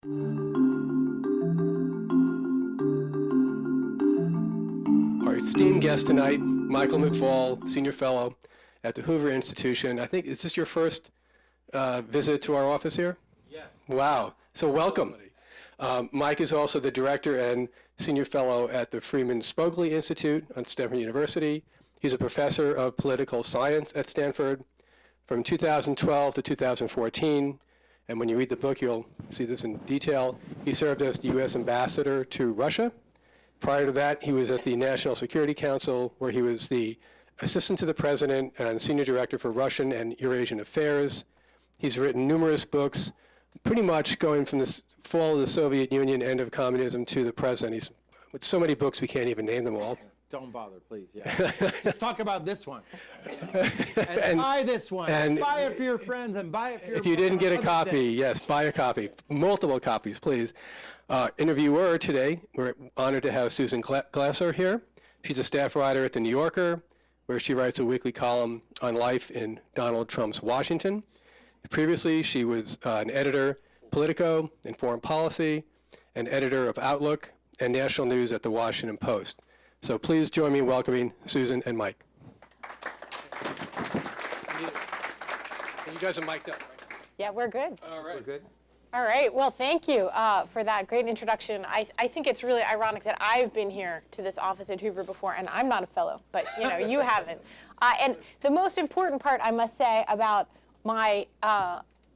Our esteemed guest tonight, Michael McFaul, Senior Fellow at the Hoover Institution. I think, is this your first visit to our office here? Yes. Wow. So welcome. Mike is also the Director and Senior Fellow at the Freeman Spogli Institute on Stanford University. He's a Professor of Political Science at Stanford from 2012 to 2014. And when you read the book, you'll see this in detail. He served as the U.S. Ambassador to Russia. Prior to that, he was at the National Security Council, where he was the Assistant to the President and Senior Director for Russian and Eurasian Affairs. He's written numerous books, pretty much going from the fall of the Soviet Union, end of communism, to the present. He's with so many books we can't even name them all. Don't bother, please. Yeah. Just talk about this one. And buy this one. And buy it for your friends and buy it for your If you didn't get a copy, yes, buy a copy. Multiple copies, please. Interviewer today, we're honored to have Susan Glasser here. She's a staff writer at The New Yorker, where she writes a weekly column on life in Donald Trump's Washington. Previously, she was an editor, Politico and Foreign Policy, and editor of Outlook and National News at The Washington Post. So please join me in welcoming Susan and Mike. You guys are mic'd up, right? Yeah, we're good. All right. We're good. All right. Well, thank you for that great introduction. I think it's really ironic that I've been here to this office at Hoover before, and I'm not a fellow, but you haven't. And the most important part, I must say, about my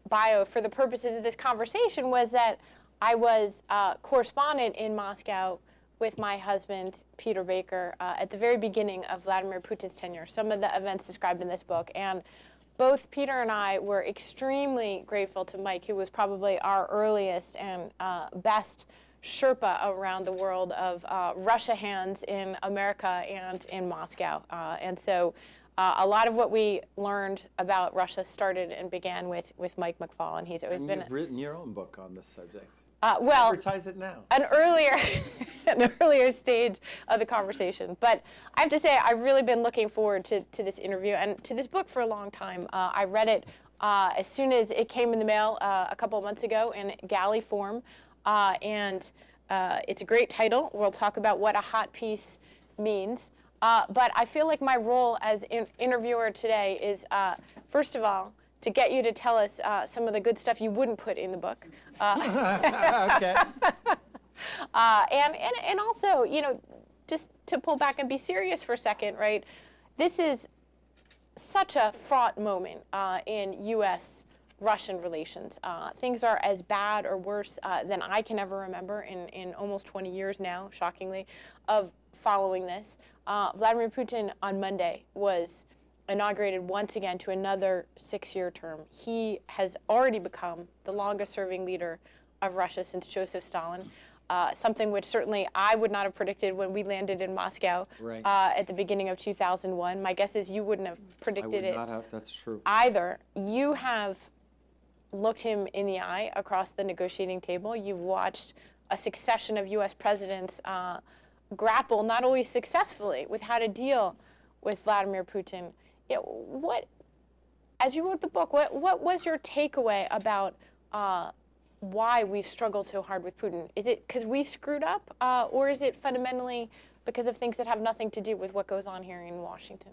bio for the purposes of this conversation was that I was correspondent in Moscow with my husband, Peter Baker, at the very beginning of Vladimir Putin's tenure, some of the events described in this book. And both Peter and I were extremely grateful to Mike, who was probably our earliest and best Sherpa around the world of Russia hands in America and in Moscow. And so a lot of what we learned about Russia started and began with Mike McFaul, and he's always been. You've written your own book on this subject. Well, advertise it now. An earlier stage of the conversation. But I have to say, I've really been looking forward to this interview and to this book for a long time. I read it as soon as it came in the mail a couple of months ago in galley form. And it's a great title. We'll talk about what a hot piece means. But I feel like my role as interviewer today is, first of all, to get you to tell us some of the good stuff you wouldn't put in the book. Okay. And also, just to pull back and be serious for a second, right? This is such a fraught moment in U.S. Russian relations. Things are as bad or worse than I can ever remember in almost 20 years now, shockingly, of following this. Vladimir Putin on Monday was inaugurated once again to another 6-year term. He has already become the longest-serving leader of Russia since Joseph Stalin, something which certainly I would not have predicted when we landed in Moscow at the beginning of 2001. My guess is you wouldn't have predicted it. I would not have, that's true. Either. You have looked him in the eye across the negotiating table. You've watched a succession of U.S. presidents grapple, not always successfully, with how to deal with Vladimir Putin. As you wrote the book, what was your takeaway about why we've struggled so hard with Putin? Is it because we screwed up, or is it fundamentally because of things that have nothing to do with what goes on here in Washington?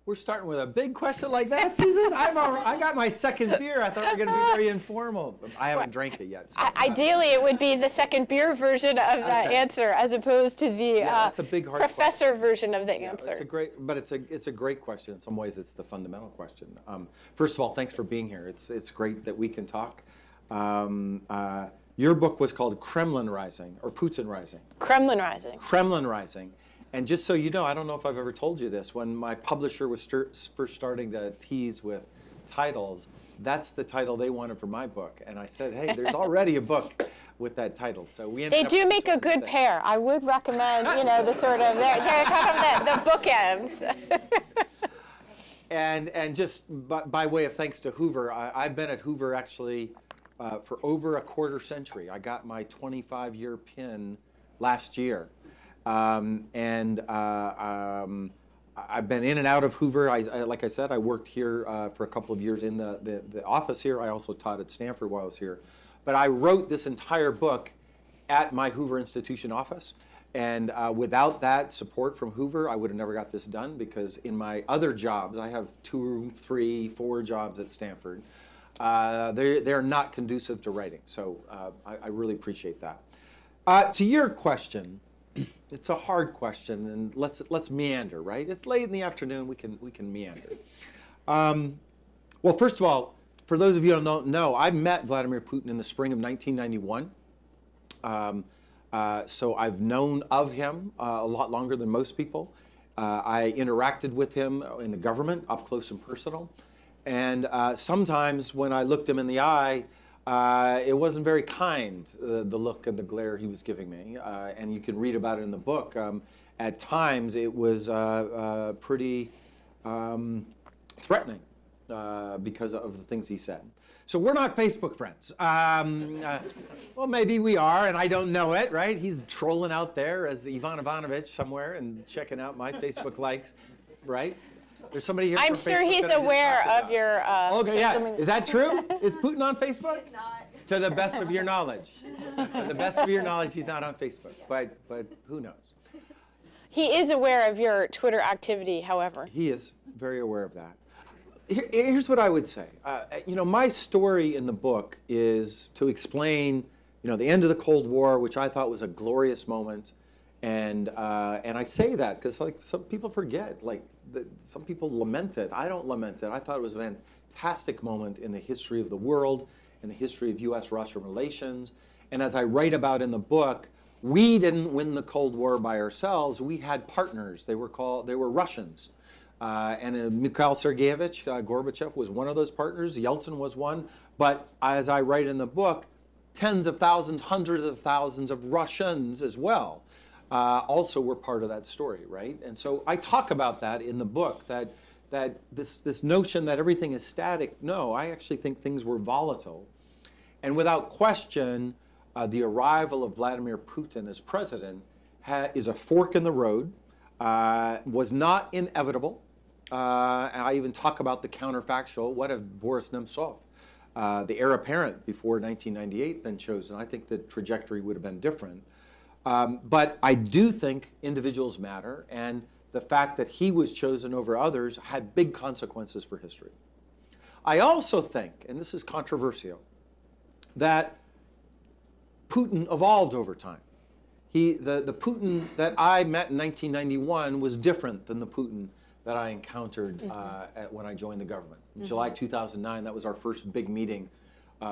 We're starting with a big question like that, Susan? I got my second beer. I thought we were going to be very informal. I haven't drank it yet. So ideally, it would be the second beer version of that answer, as opposed to the it's a big, hard professor version of the answer. It's a great question. In some ways, it's the fundamental question. First of all, thanks for being here. It's great that we can talk. Your book was called Kremlin Rising, or Putin Rising. Kremlin Rising. Kremlin Rising. And just so you know, I don't know if I've ever told you this, when my publisher was first starting to tease with titles, that's the title they wanted for my book. And I said, hey, there's already a book with that title. So we ended up They do make a good pair. I would recommend, the sort of, they're kind of the bookends. And just by way of thanks to Hoover, I've been at Hoover actually for over a quarter century. I got my 25-year pin last year. I've been in and out of Hoover. Like I said, I worked here for a couple of years in the office here. I also taught at Stanford while I was here. But I wrote this entire book at my Hoover Institution office. And without that support from Hoover, I would have never got this done, because in my other jobs, I have 2, 3, 4 jobs at Stanford. They're not conducive to writing. So I really appreciate that. To your question, it's a hard question, and let's meander, right? It's late in the afternoon. We can meander. Well, first of all, for those of you who don't know, I met Vladimir Putin in the spring of 1991. So I've known of him a lot longer than most people. I interacted with him in the government, up close and personal. And sometimes when I looked him in the eye, it wasn't very kind, the look and the glare he was giving me. And you can read about it in the book. At times it was pretty threatening because of the things he said. So we're not Facebook friends. Well, maybe we are, and I don't know it, right? He's trolling out there as Ivan Ivanovich somewhere and checking out my Facebook likes, right? There's somebody here. I'm sure he's aware of your. Okay, yeah. Is that true? Is Putin on Facebook? He's not. To the best of your knowledge. To the best of your knowledge, he's not on Facebook. But who knows? He is aware of your Twitter activity, however. He is very aware of that. Here's what I would say. My story in the book is to explain, the end of the Cold War, which I thought was a glorious moment, and I say that because some people forget, some people lament it. I don't lament it. I thought it was a fantastic moment in the history of the world, in the history of U.S. Russia relations, and as I write about in the book, we didn't win the Cold War by ourselves. We had partners. They were Russians. And Mikhail Sergeyevich Gorbachev was one of those partners. Yeltsin was one. But as I write in the book, tens of thousands, hundreds of thousands of Russians as well also were part of that story, right? And so I talk about that in the book, that this notion that everything is static. No, I actually think things were volatile. And without question, the arrival of Vladimir Putin as president is a fork in the road, was not inevitable. I even talk about the counterfactual. What if Boris Nemtsov, the heir apparent before 1998, been chosen? I think the trajectory would have been different. But I do think individuals matter, and the fact that he was chosen over others had big consequences for history. I also think, and this is controversial, that Putin evolved over time. The Putin that I met in 1991 was different than the Putin that I encountered when I joined the government. In July 2009, that was our first big meeting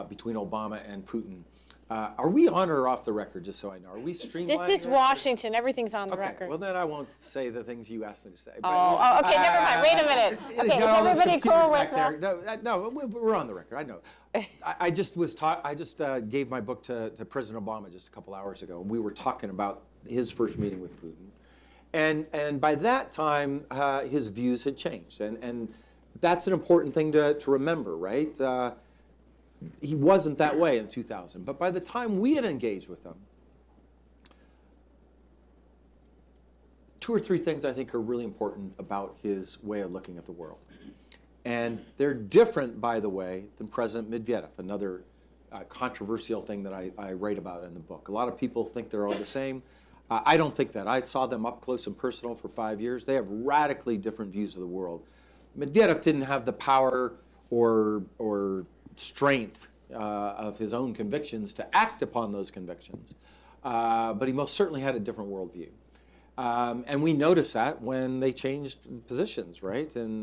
between Obama and Putin. Are we on or off the record, just so I know? Are we streamlining? This is Washington. Everything's on the record. Well, then I won't say the things you asked me to say. Oh, okay, never mind. Wait a minute. Okay, is everybody cool with that? No, we're on the record. I know. I just gave my book to President Obama just a couple hours ago, and we were talking about his first meeting with Putin. And by that time, his views had changed. And that's an important thing to remember, right? He wasn't that way in 2000. But by the time we had engaged with him, 2 or 3 things I think are really important about his way of looking at the world. And they're different, by the way, than President Medvedev, another controversial thing that I write about in the book. A lot of people think they're all the same. I don't think that. I saw them up close and personal for 5 years. They have radically different views of the world. Medvedev didn't have the power or strength of his own convictions to act upon those convictions, but he most certainly had a different worldview. And we noticed that when they changed positions, right, in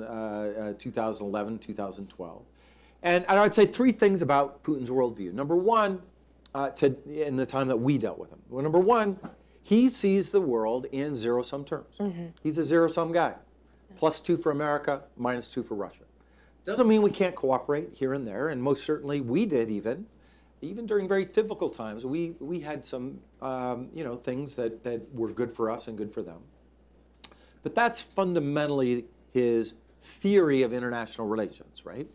2011, 2012. And I would say 3 things about Putin's worldview. Number one, in the time that we dealt with him. Well, number one, he sees the world in zero-sum terms. He's a zero-sum guy. +2 for America, -2 for Russia. Doesn't mean we can't cooperate here and there, and most certainly we did even during very difficult times. We had some things that were good for us and good for them. But that's fundamentally his theory of international relations, right?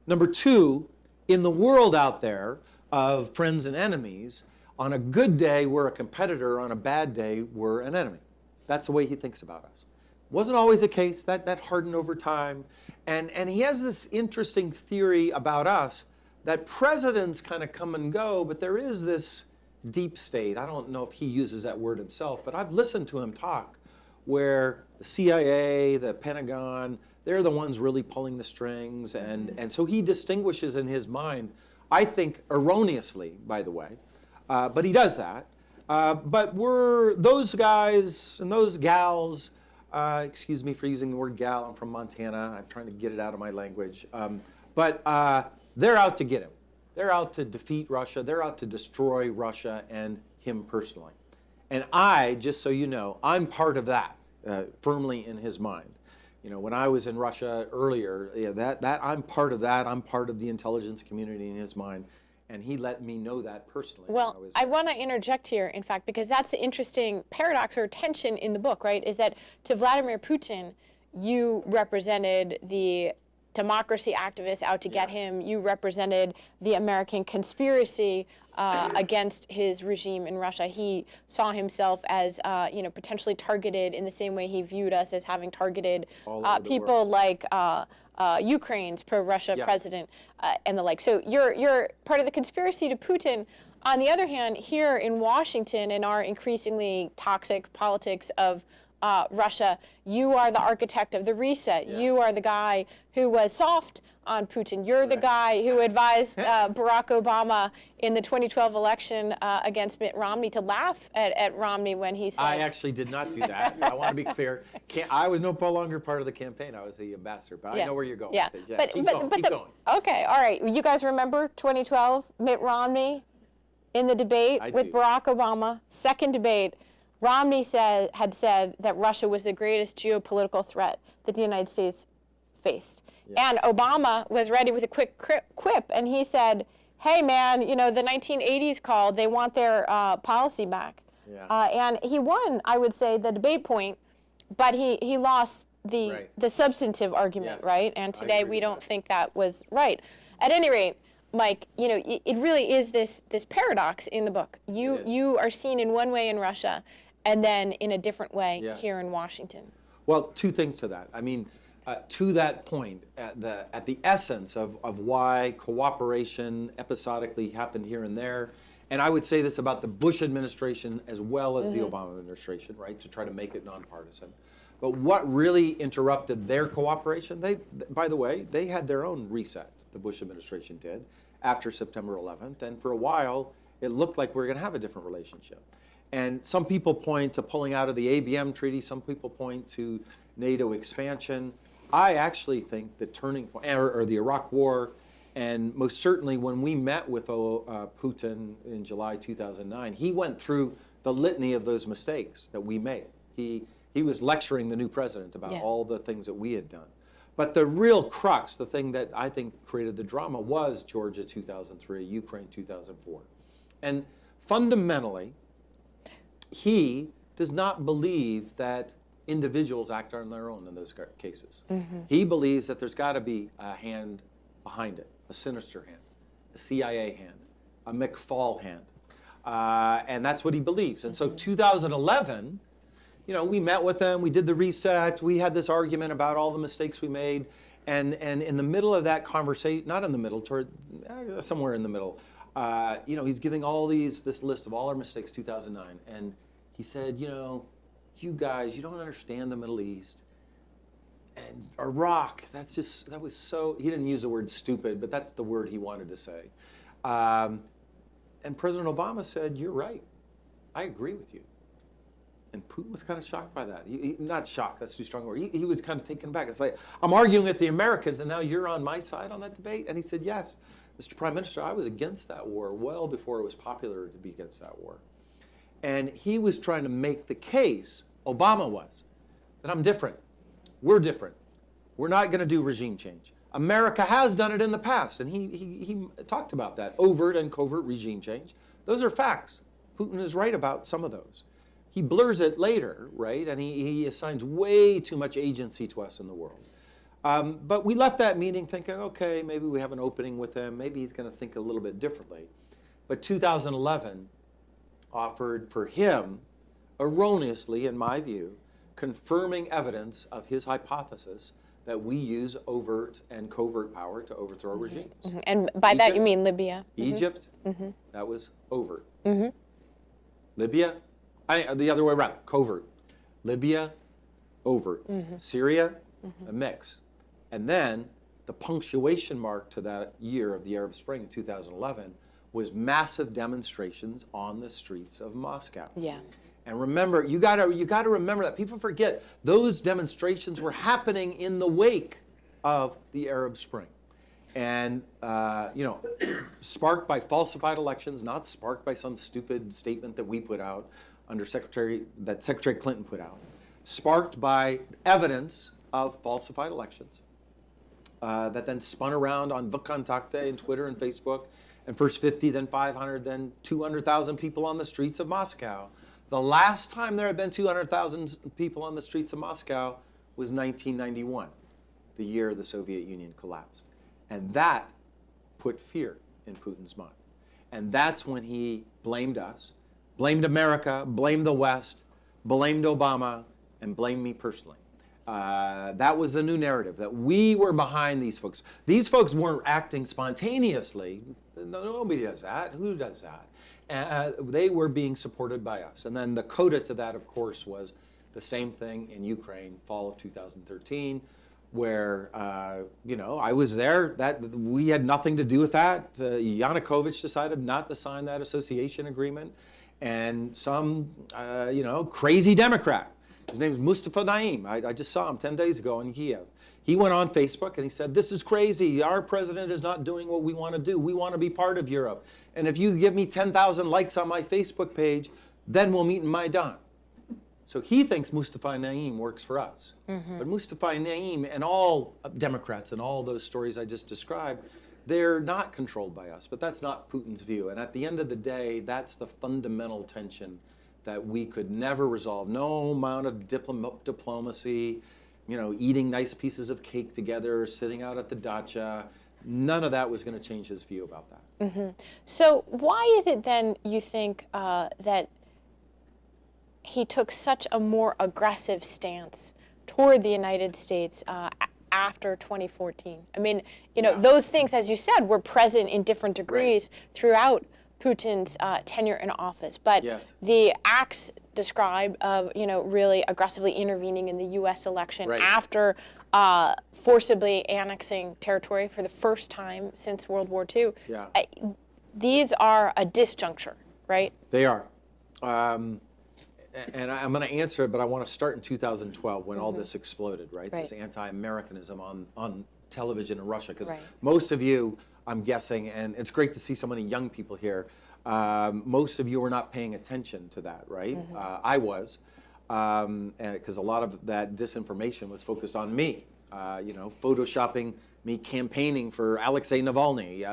Number 2, in the world out there of friends and enemies, on a good day we're a competitor, on a bad day we're an enemy. That's the way he thinks about us. Wasn't always the case. That hardened over time. And he has this interesting theory about us that presidents kind of come and go, but there is this deep state. I don't know if he uses that word himself, but I've listened to him talk where the CIA, the Pentagon, they're the ones really pulling the strings. And so he distinguishes in his mind, I think erroneously, by the way, but he does that. But we're those guys and those gals, excuse me for using the word gal, I'm from Montana, I'm trying to get it out of my language, but they're out to get him. They're out to defeat Russia, they're out to destroy Russia and him personally. And I, just so you know, I'm part of that, firmly in his mind. You know, when I was in Russia earlier, that I'm part of that. I'm part of the intelligence community in his mind, and he let me know that personally. Well, I want to interject here, in fact, because that's the interesting paradox or tension in the book, right? Is that to Vladimir Putin, you represented the democracy activists out to get him. You represented the American conspiracy against his regime in Russia. He saw himself as, potentially targeted in the same way he viewed us as having targeted people like Ukraine's pro-Russia president and the like. So you're part of the conspiracy to Putin. On the other hand, here in Washington, in our increasingly toxic politics of Russia, you are the architect of the reset. Yeah. You are the guy who was soft on Putin. You're the guy who advised Barack Obama in the 2012 election against Mitt Romney to laugh at Romney when he said... I actually did not do that. I want to be clear. I was no longer part of the campaign. I was the ambassador, but I know where you're going. Yeah, with it. Keep going. Okay, all right. You guys remember 2012, Mitt Romney in the debate with Barack Obama, second debate. Romney had said that Russia was the greatest geopolitical threat that the United States faced. Yeah. And Obama was ready with a quick quip, and he said, hey, man, the 1980s called. They want their policy back. Yeah. And he won, I would say, the debate point, but he lost the substantive argument, right? And today we don't think that was right. At any rate, Mike, it really is this paradox in the book. You are seen in one way in Russia, and then in a different way here in Washington. Well, two things to that. I mean, to that point, at the essence of why cooperation episodically happened here and there, and I would say this about the Bush administration as well as the Obama administration, right, to try to make it nonpartisan. But what really interrupted their cooperation, by the way, they had their own reset, the Bush administration did, after September 11th, and for a while, it looked like we were going to have a different relationship. And some people point to pulling out of the ABM treaty. Some people point to NATO expansion. I actually think the turning point, or the Iraq War, and most certainly when we met with Putin in July 2009, he went through the litany of those mistakes that we made. He was lecturing the new president about all the things that we had done. But the real crux, the thing that I think created the drama, was Georgia 2003, Ukraine 2004. And fundamentally, he does not believe that individuals act on their own in those cases. He believes that there's got to be a hand behind it, a sinister hand, a CIA hand, a McFaul hand. And that's what he believes. And so 2011, we met with them, we did the reset, we had this argument about all the mistakes we made. And in the middle of that conversation, not in the middle, somewhere in the middle, he's giving all this list of all our mistakes, 2009, and he said, you guys, you don't understand the Middle East, and Iraq, that was so, he didn't use the word stupid, but that's the word he wanted to say. And President Obama said, you're right, I agree with you. And Putin was kind of shocked by that. Not shocked, that's too strong a word. He was kind of taken aback. It's like, I'm arguing with the Americans, and now you're on my side on that debate? And he said, yes. Mr. Prime Minister, I was against that war well before it was popular to be against that war. And he was trying to make the case, Obama was, that I'm different. We're different. We're not going to do regime change. America has done it in the past, and he talked about that, overt and covert regime change. Those are facts. Putin is right about some of those. He blurs it later, right? And he assigns way too much agency to us in the world. But we left that meeting thinking, okay, maybe we have an opening with him. Maybe he's going to think a little bit differently. But 2011 offered for him, erroneously in my view, confirming evidence of his hypothesis that we use overt and covert power to overthrow regimes. And by that you mean Libya. Egypt, that was overt. Libya, the other way around, covert. Libya, overt. Syria, a mix. And then the punctuation mark to that year of the Arab Spring in 2011 was massive demonstrations on the streets of Moscow. Yeah. And remember, you got to remember that. People forget those demonstrations were happening in the wake of the Arab Spring, and sparked by falsified elections, not sparked by some stupid statement that we put out under Secretary Clinton put out, sparked by evidence of falsified elections that then spun around on VKontakte and Twitter and Facebook, and first 50, then 500, then 200,000 people on the streets of Moscow. The last time there had been 200,000 people on the streets of Moscow was 1991, the year the Soviet Union collapsed. And that put fear in Putin's mind. And that's when he blamed us, blamed America, blamed the West, blamed Obama, and blamed me personally. That was the new narrative, that we were behind these folks. These folks weren't acting spontaneously. Nobody does that. Who does that? They were being supported by us. And then the coda to that, of course, was the same thing in Ukraine, fall of 2013, where, I was there. That we had nothing to do with that. Yanukovych decided not to sign that association agreement. And some, crazy Democrat, his name is Mustafa Naim. I just saw him 10 days ago in Kiev. He went on Facebook and he said, "This is crazy. Our president is not doing what we want to do. We want to be part of Europe. And if you give me 10,000 likes on my Facebook page, then we'll meet in Maidan." So he thinks Mustafa Naim works for us. But Mustafa Naim and all Democrats and all those stories I just described, they're not controlled by us. But that's not Putin's view. And at the end of the day, that's the fundamental tension that we could never resolve. No amount of diplomacy, eating nice pieces of cake together, sitting out at the dacha, none of that was going to change his view about that. So why is it then, you think, that he took such a more aggressive stance toward the United States after 2014? I mean, those things, as you said, were present in different degrees throughout Putin's tenure in office, but the acts described of really aggressively intervening in the U.S. election after forcibly annexing territory for the first time since World War II, these are a disjuncture, right? They are. And I'm going to answer it, but I want to start in 2012 when all this exploded, this anti-Americanism on television in Russia, because most of you, I'm guessing, and it's great to see so many young people here, most of you were not paying attention to that, right? I was, because a lot of that disinformation was focused on me, photoshopping me campaigning for Alexei Navalny,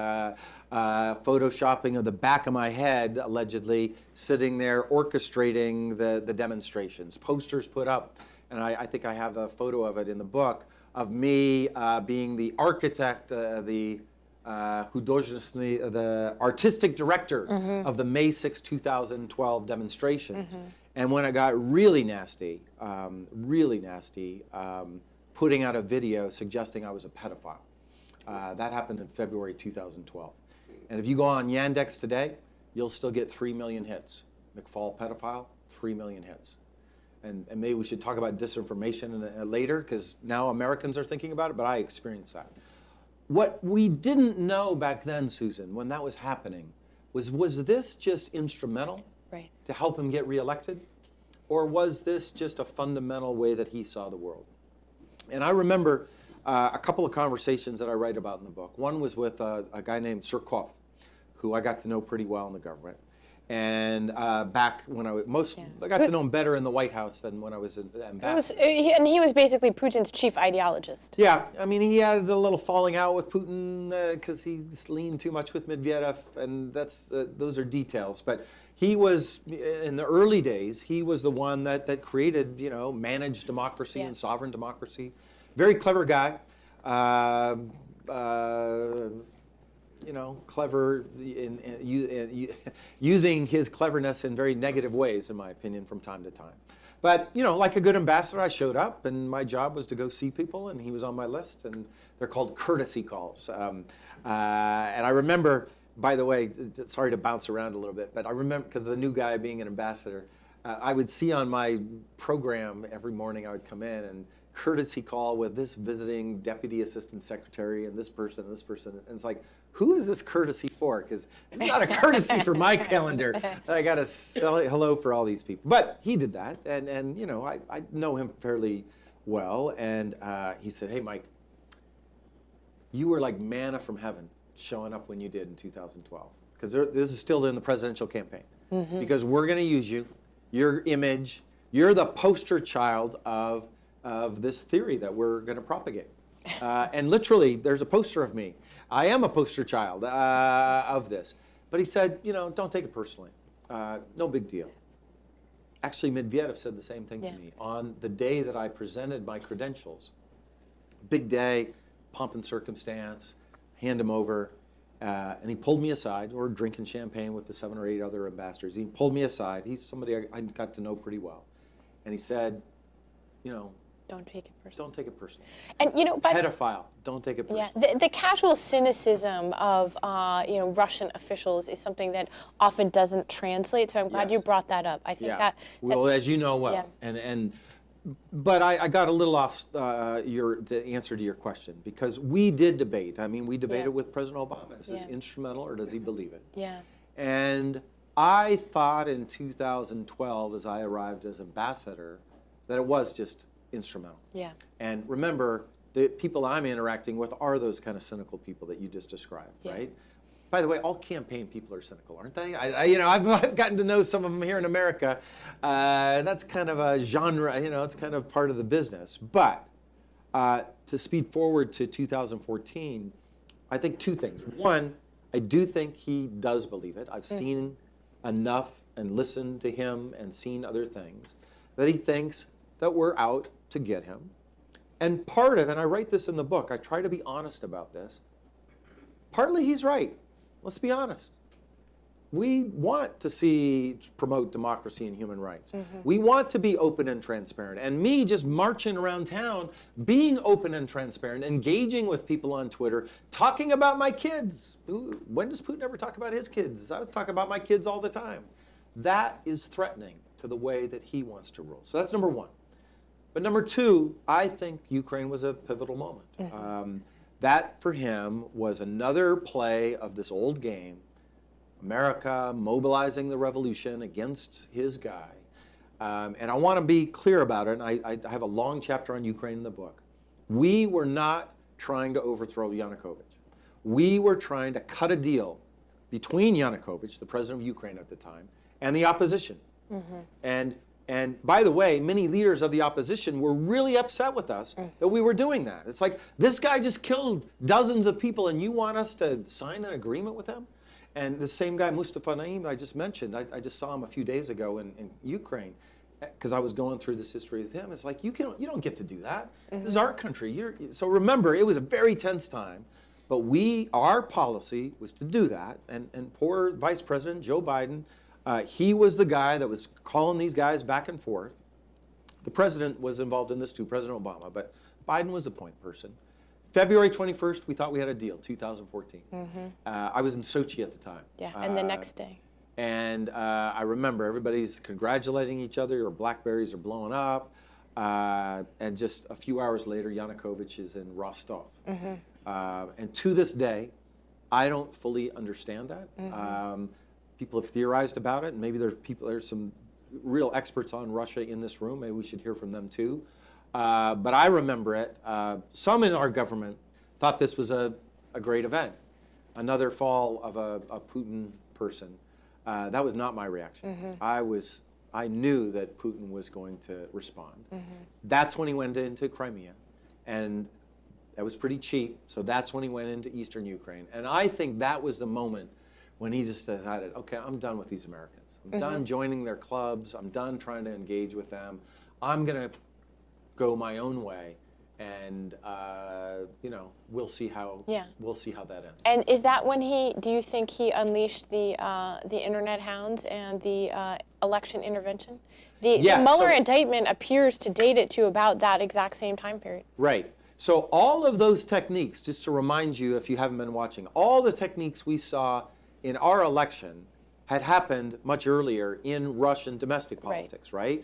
photoshopping of the back of my head, allegedly, sitting there orchestrating the demonstrations, posters put up, and I think I have a photo of it in the book, of me being the architect, the artistic director of the May 6, 2012 demonstrations. And when it got really nasty, putting out a video suggesting I was a pedophile. That happened in February 2012. And if you go on Yandex today, you'll still get 3 million hits. McFaul pedophile, 3 million hits. And maybe we should talk about disinformation later, because now Americans are thinking about it, but I experienced that. What we didn't know back then, Susan, when that was happening, was this just instrumental to help him get reelected? Or was this just a fundamental way that he saw the world? And I remember a couple of conversations that I write about in the book. One was with a guy named Surkov, who I got to know pretty well in the government. And back when I got to know him better in the White House than when I was an ambassador. And he was basically Putin's chief ideologist. Yeah, I mean, he had a little falling out with Putin because he leaned too much with Medvedev, and those are details. But he was, in the early days, he was the one that created, managed democracy and sovereign democracy. Very clever guy. Clever in using his cleverness in very negative ways, in my opinion, from time to time. But, you know, like a good ambassador, I showed up, and my job was to go see people, and he was on my list, and they're called courtesy calls. And I remember, by the way, sorry to bounce around a little bit, but I remember, because of the new guy being an ambassador, I would see on my program every morning I would come in, and courtesy call with this visiting deputy assistant secretary and this person and this person. And it's like, who is this courtesy for? Because it's not a courtesy for my calendar. I got to say hello for all these people. But he did that, and you know, I know him fairly well. And he said, hey, Mike, you were like manna from heaven showing up when you did in 2012. Because this is still in the presidential campaign. Because we're going to use you, your image. You're the poster child of this theory that we're going to propagate. And literally, there's a poster of me. I am a poster child of this. But he said, you know, don't take it personally. No big deal. Actually, Medvedev said the same thing to me on the day that I presented my credentials. Big day, pomp and circumstance, hand him over. And he pulled me aside. We were drinking champagne with the 7 or 8 other ambassadors. He pulled me aside. He's somebody I got to know pretty well. And he said, you know, Don't take it personally. don't take it personally. And you know, but Pedophile, don't take it personally. yeah, the casual cynicism of you know, Russian officials is something that often doesn't translate. So I'm glad you brought that up. I think that's well, as you know well, but I got a little off the answer to your question, because we did debate. I mean, we debated with President Obama. Is this instrumental, or does he believe it? Yeah. And I thought in 2012, as I arrived as ambassador, that it was just instrumental. Yeah. And remember, the people I'm interacting with are those kind of cynical people that you just described, right? By the way, all campaign people are cynical, aren't they? You know, I've gotten to know some of them here in America. That's kind of a genre, you know, it's kind of part of the business. But to speed forward to 2014, I think 2 things. One, I do think he does believe it. I've seen enough and listened to him and seen other things that he thinks that we're out to get him. And part of, and I write this in the book, I try to be honest about this, partly he's right. Let's be honest. We want to promote democracy and human rights. We want to be open and transparent. And me just marching around town, being open and transparent, engaging with people on Twitter, talking about my kids. When does Putin ever talk about his kids? I was talking about my kids all the time. That is threatening to the way that he wants to rule. So that's number 1. But number 2, I think Ukraine was a pivotal moment. That, for him, was another play of this old game, America mobilizing the revolution against his guy. And I want to be clear about it, and I have a long chapter on Ukraine in the book. We were not trying to overthrow Yanukovych. We were trying to cut a deal between Yanukovych, the president of Ukraine at the time, and the opposition. And by the way, many leaders of the opposition were really upset with us that we were doing that. It's like, this guy just killed dozens of people and you want us to sign an agreement with him? And the same guy, Mustafa Naim, I just mentioned, I just saw him a few days ago in Ukraine, because I was going through this history with him. It's like, you don't get to do that. This is our country. So remember, it was a very tense time, but our policy was to do that. And poor Vice President Joe Biden, he was the guy that was calling these guys back and forth. The president was involved in this too, President Obama, but Biden was the point person. February 21st, we thought we had a deal, 2014. I was in Sochi at the time. Yeah, and the next day. And I remember everybody's congratulating each other, or Blackberries are blowing up. And just a few hours later, Yanukovych is in Rostov. And to this day, I don't fully understand that. People have theorized about it, and maybe there's some real experts on Russia in this room. Maybe we should hear from them too. But I remember it. Some in our government thought this was a great event, another fall of a Putin person. That was not my reaction. I knew that Putin was going to respond. That's when he went into Crimea, and that was pretty cheap. So that's when he went into eastern Ukraine. And I think that was the moment when he just decided, okay, I'm done with these Americans. I'm done joining their clubs. I'm done trying to engage with them. I'm going to go my own way and we'll see how that ends. And is that when do you think he unleashed the internet hounds and the election intervention? The Mueller indictment appears to date it to about that exact same time period. Right. So all of those techniques, just to remind you if you haven't been watching, all the techniques we saw in our election had happened much earlier in Russian domestic politics, right?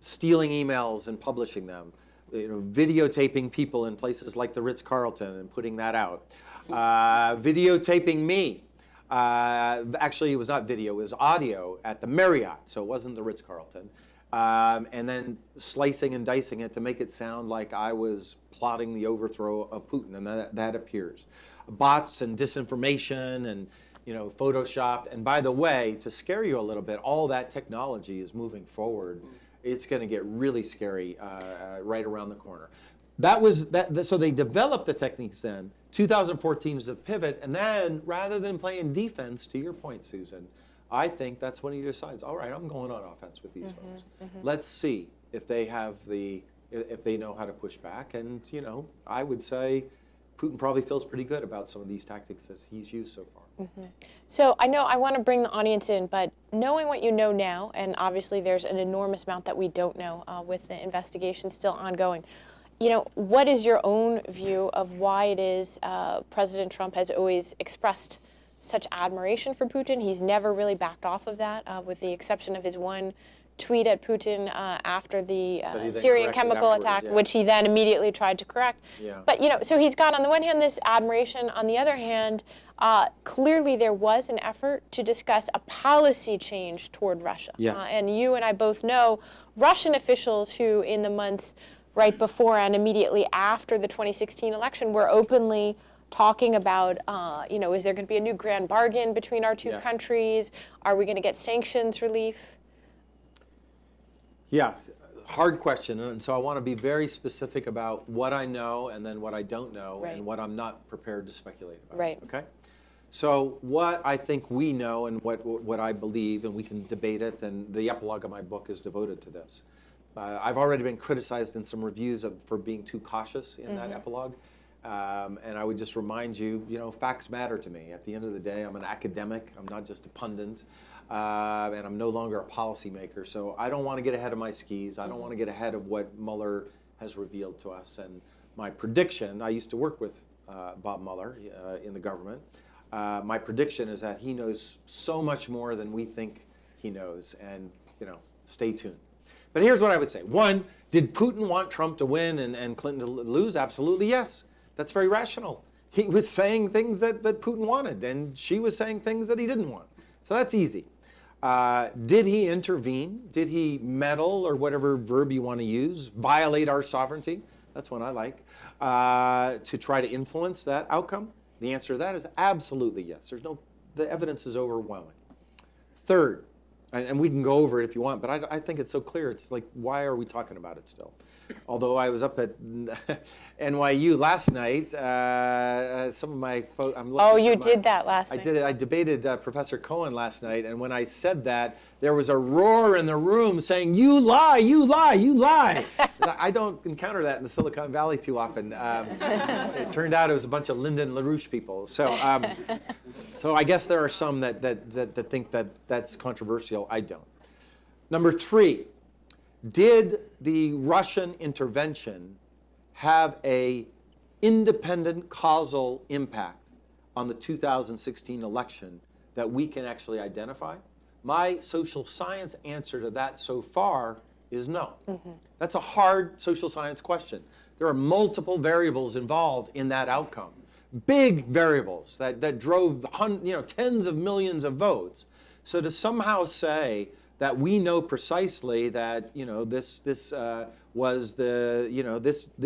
Stealing emails and publishing them, videotaping people in places like the Ritz-Carlton and putting that out, videotaping me. Actually, it was not video, it was audio at the Marriott, so it wasn't the Ritz-Carlton. And then slicing and dicing it to make it sound like I was plotting the overthrow of Putin, and that appears. Bots and disinformation and Photoshopped. And by the way, to scare you a little bit, all that technology is moving forward. It's going to get really scary right around the corner. So they developed the techniques then. 2014 is a pivot, and then rather than playing defense, to your point, Susan, I think that's when he decides, all right, I'm going on offense with these folks. Let's see if they have if they know how to push back. And I would say Putin probably feels pretty good about some of these tactics that he's used so far. So I know I want to bring the audience in, but knowing what you know now, and obviously there's an enormous amount that we don't know with the investigation still ongoing, what is your own view of why it is President Trump has always expressed such admiration for Putin? He's never really backed off of that, with the exception of his one tweet at Putin after the Syrian chemical attack, which he then immediately tried to correct. But so he's got on the one hand this admiration, on the other hand, clearly there was an effort to discuss a policy change toward Russia. And you and I both know Russian officials who in the months right before and immediately after the 2016 election were openly talking about, is there going to be a new grand bargain between our two countries? Are we going to get sanctions relief? Yeah, hard question. And so I want to be very specific about what I know and then what I don't know and what I'm not prepared to speculate about. Okay? So what I think we know and what I believe, and we can debate it, and the epilogue of my book is devoted to this. I've already been criticized in some reviews for being too cautious in that epilogue. And I would just remind you, facts matter to me. At the end of the day, I'm an academic. I'm not just a pundit. And I'm no longer a policymaker. So I don't want to get ahead of my skis. I don't want to get ahead of what Mueller has revealed to us. And my prediction, I used to work with Bob Mueller in the government. My prediction is that he knows so much more than we think he knows. And, stay tuned. But here's what I would say. One, did Putin want Trump to win and Clinton to lose? Absolutely, yes. That's very rational. He was saying things that Putin wanted, and she was saying things that he didn't want. So that's easy. Did he intervene? Did he meddle, or whatever verb you want to use, violate our sovereignty? That's one I like. To try to influence that outcome? The answer to that is absolutely yes. The evidence is overwhelming. Third, and we can go over it if you want, but I think it's so clear. It's like, why are we talking about it still? Although I was up at NYU last night, some of my folks. You did that last night. I did it. I debated Professor Cohen last night, and when I said that, there was a roar in the room saying, "You lie! You lie! You lie!" I don't encounter that in the Silicon Valley too often. It turned out it was a bunch of Lyndon LaRouche people. So I guess there are some that think that that's controversial. I don't. Number 3. Did the Russian intervention have an independent causal impact on the 2016 election that we can actually identify? My social science answer to that so far is no. That's a hard social science question. There are multiple variables involved in that outcome. Big variables that drove tens of millions of votes. So to somehow say that we know precisely that this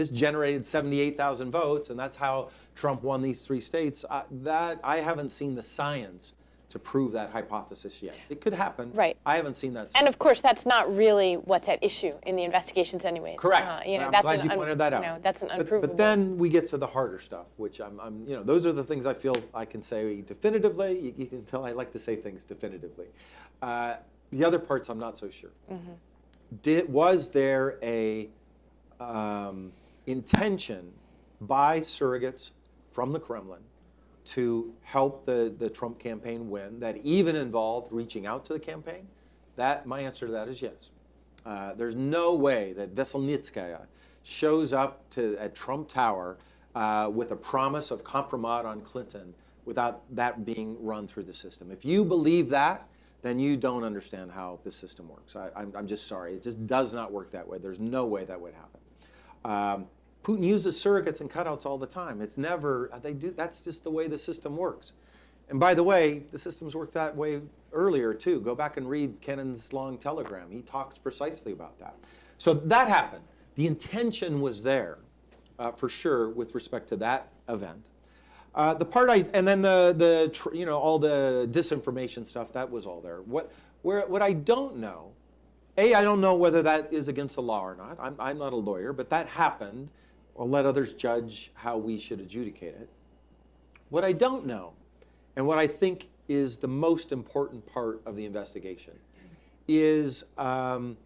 generated 78,000 votes, and that's how Trump won these 3 states. That I haven't seen the science to prove that hypothesis yet. It could happen. Right. I haven't seen that. And of course, that's not really what's at issue in the investigations, anyways. Correct. I'm glad you pointed that out. That's an unprovable. But then we get to the harder stuff, which those are the things I feel I can say definitively. You can tell I like to say things definitively. The other parts, I'm not so sure. Was there a intention by surrogates from the Kremlin to help the Trump campaign win that even involved reaching out to the campaign, my answer to that is yes. There's no way that Veselnitskaya shows up at Trump Tower with a promise of compromise on Clinton without that being run through the system. If you believe that, then you don't understand how the system works. I'm just sorry. It just does not work that way. There's no way that would happen. Putin uses surrogates and cutouts all the time. It's never, that's just the way the system works. And by the way, the system's worked that way earlier too. Go back and read Kennan's long telegram. He talks precisely about that. So that happened. The intention was there, for sure, with respect to that event. And then all the disinformation stuff, that was all there. What I don't know, I don't know whether that is against the law or not. I'm not a lawyer, but that happened. I'll let others judge how we should adjudicate it. What I don't know, and what I think is the most important part of the investigation, is other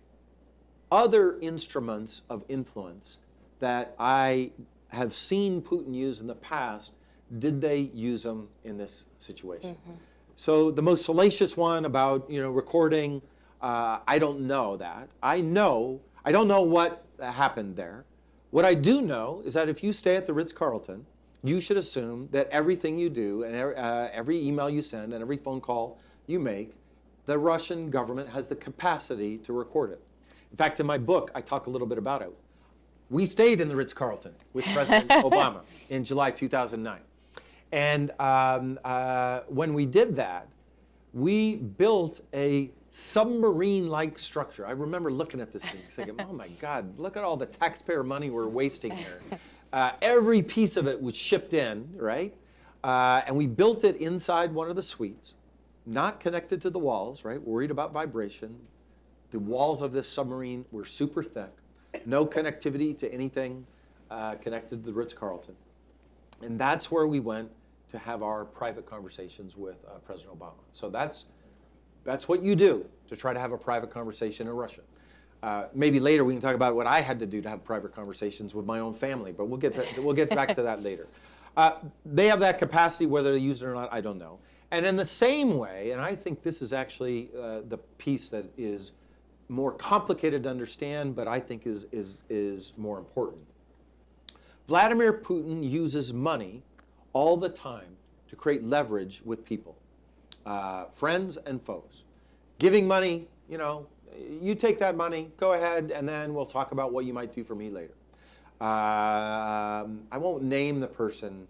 instruments of influence that I have seen Putin use in the past. Did they use them in this situation? Mm-hmm. So the most salacious one about recording, I don't know that. I don't know what happened there. What I do know is that if you stay at the Ritz-Carlton, you should assume that everything you do and every email you send and every phone call you make, the Russian government has the capacity to record it. In fact, in my book, I talk a little bit about it. We stayed in the Ritz-Carlton with President Obama in July 2009. And when we did that, we built a submarine-like structure. I remember looking at this thing thinking, oh my God, look at all the taxpayer money we're wasting here. Every piece of it was shipped in, right? And we built it inside one of the suites, not connected to the walls, right? Worried about vibration. The walls of this submarine were super thick. No connectivity to anything connected to the Ritz-Carlton. And that's where we went to have our private conversations with President Obama. So that's what you do to try to have a private conversation in Russia. Maybe later we can talk about what I had to do to have private conversations with my own family, but we'll get back to that later. They have that capacity, whether they use it or not, I don't know. And in the same way, and I think this is actually the piece that is more complicated to understand, but I think is more important. Vladimir Putin uses money all the time to create leverage with people, friends and foes. Giving money, you take that money, go ahead, and then we'll talk about what you might do for me later. I won't name the person